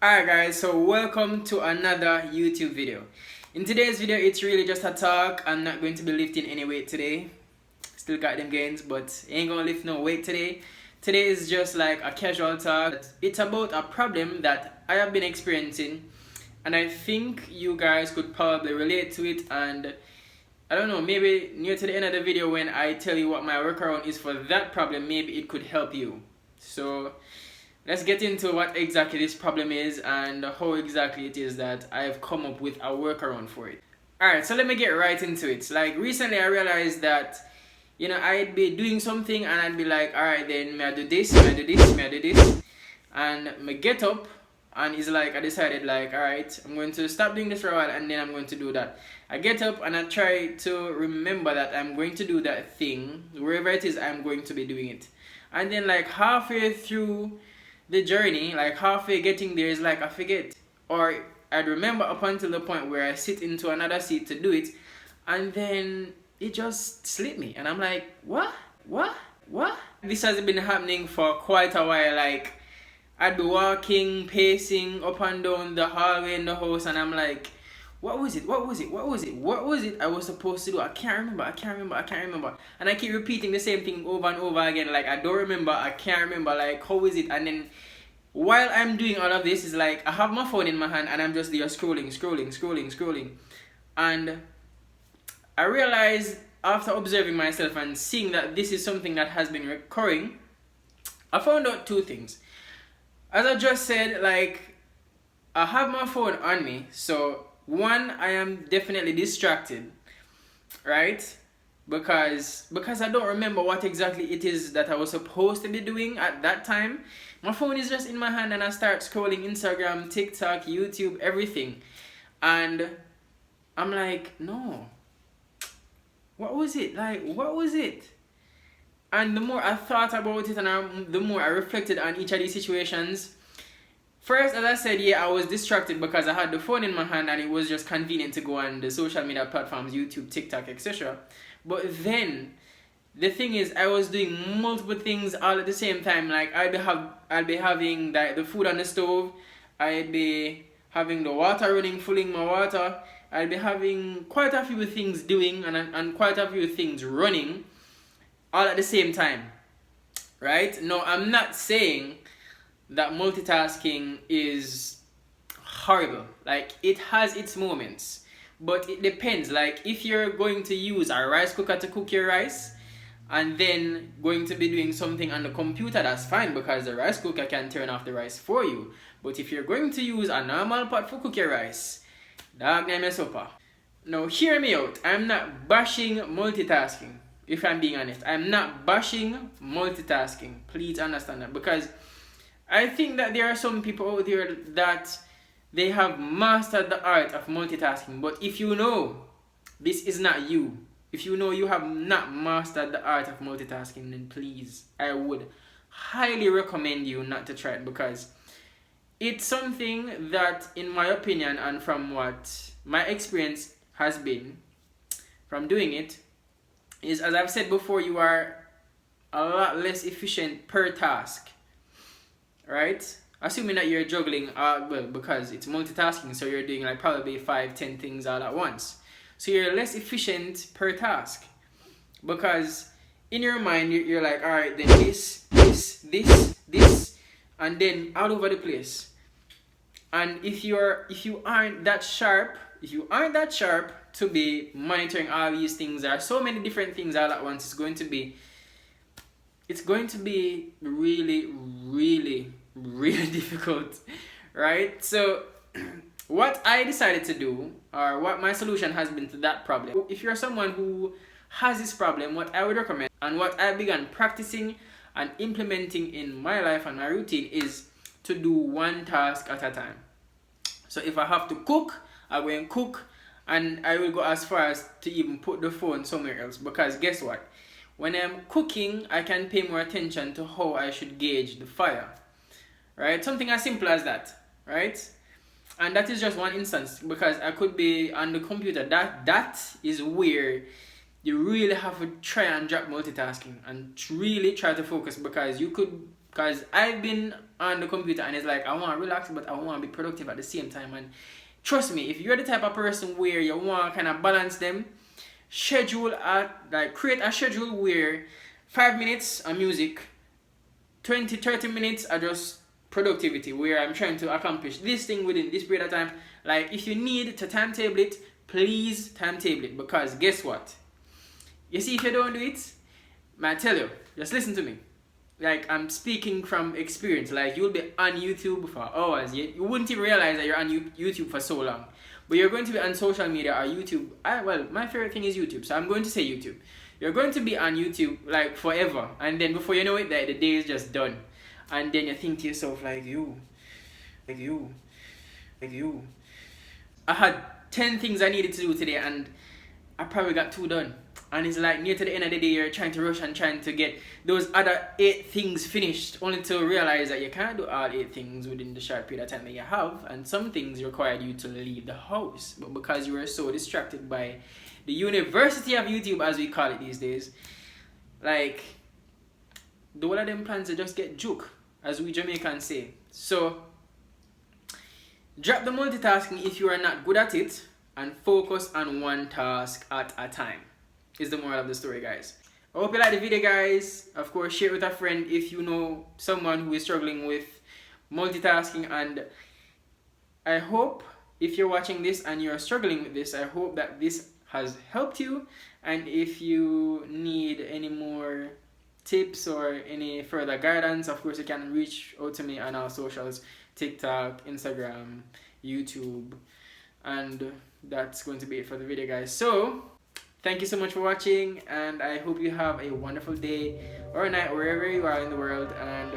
Alright guys, so welcome to another YouTube video. In today's video, it's really just a talk. I'm not going to be lifting any weight today. Still got them gains, but ain't gonna lift no weight today. Today is just like a casual talk. It's about a problem that I have been experiencing, and I think you guys could probably relate to it. And I don't know, maybe near to the end of the video when I tell you what my workaround is for that problem, maybe it could help you. So let's get into what exactly this problem is and how exactly it is that I've come up with a workaround for it. Alright, so let me get right into it. Like recently I realized that, I'd be doing something and I'd be like, alright then, may I do this, may I do this, may I do this. And I get up and it's like I decided like, alright, I'm going to stop doing this for a while and then I'm going to do that. I get up and I try to remember that I'm going to do that thing, wherever it is I'm going to be doing it. And then like halfway through the journey, like halfway getting there, is like I forget, or I'd remember up until the point where I sit into another seat to do it, and then it just slipped me and I'm like, what? This has been happening for quite a while. Like I'd be walking, pacing up and down the hallway in the house and I'm like, what was it I was supposed to do? I can't remember. And I keep repeating the same thing over and over again. Like I don't remember, I can't remember, like how is it? And then while I'm doing all of this, is like I have my phone in my hand and I'm just there scrolling. And I realized after observing myself and seeing that this is something that has been recurring, I found out two things. As I just said, like I have my phone on me, so one, I am definitely distracted, right? Because I don't remember what exactly it is that I was supposed to be doing at that time. My phone is just in my hand and I start scrolling Instagram, TikTok, YouTube, everything. And I'm like, no. What was it? And the more I thought about it and the more I reflected on each of these situations, first, as I said, I was distracted because I had the phone in my hand and it was just convenient to go on the social media platforms, YouTube, TikTok, etc. But then, the thing is, I was doing multiple things all at the same time. Like, I'd be having the food on the stove, I'd be having the water running, filling my water, I'd be having quite a few things doing and quite a few things running all at the same time, right? No, I'm not saying that multitasking is horrible. Like it has its moments, but it depends. Like if you're going to use a rice cooker to cook your rice and then going to be doing something on the computer, that's fine because the rice cooker can turn off the rice for you. But if you're going to use a normal pot for cook your rice, dog name is supper. Now hear me out. I'm not bashing multitasking. If I'm being honest, I'm not bashing multitasking. Please understand that, because I think that there are some people out there that they have mastered the art of multitasking. But if you know this is not you, if you know you have not mastered the art of multitasking, then please, I would highly recommend you not to try it, because it's something that, in my opinion and from what my experience has been from doing it, is, as I've said before, you are a lot less efficient per task. Right? Assuming that you're juggling, because it's multitasking, so you're doing like probably 5-10 things all at once. So you're less efficient per task, because in your mind you're like, all right, then this, and then all over the place. And if you aren't that sharp to be monitoring all these things, there are so many different things all at once. It's going to be really difficult, right? So what I decided to do, or what my solution has been to that problem, if you're someone who has this problem, what I would recommend and what I began practicing and implementing in my life and my routine is to do one task at a time. So if I have to cook, I go and cook, and I will go as far as to even put the phone somewhere else, because guess what? When I'm cooking, I can pay more attention to how I should gauge the fire, right? Something as simple as that, right? And that is just one instance, because I could be on the computer. That is where you really have to try and drop multitasking and really try to focus, because you could Because I've been on the computer and it's like I want to relax, but I want to be productive at the same time. And trust me, if you're the type of person where you want to kind of balance them, create a schedule where 5 minutes are music, 20-30 minutes are just productivity, where I'm trying to accomplish this thing within this period of time. Like, if you need to timetable it, please timetable it, because guess what? You see, if you don't do it, man, I tell you, just listen to me. Like, I'm speaking from experience. Like, you'll be on YouTube for hours. You wouldn't even realize that you're on YouTube for so long. But you're going to be on social media or YouTube. Well, my favorite thing is YouTube, so I'm going to say YouTube. You're going to be on YouTube like forever, and then before you know it, the day is just done. And then you think to yourself, like you. I had 10 things I needed to do today, and I probably got 2 done. And it's like near to the end of the day, you're trying to rush and trying to get those other 8 things finished, only to realize that you can't do all 8 things within the short period of time that you have. And some things required you to leave the house. But because you were so distracted by the University of YouTube, as we call it these days, like, the one of them plans to just get juke, as we Jamaicans say. So, drop the multitasking if you are not good at it, and focus on one task at a time, is the moral of the story, guys. I hope you like the video, guys. Of course, share it with a friend if you know someone who is struggling with multitasking. And I hope if you're watching this and you're struggling with this, I hope that this has helped you. And if you need any more tips or any further guidance, of course you can reach out to me on our socials: TikTok, Instagram, YouTube. And that's going to be it for the video, guys. So thank you so much for watching, and I hope you have a wonderful day or night wherever you are in the world, and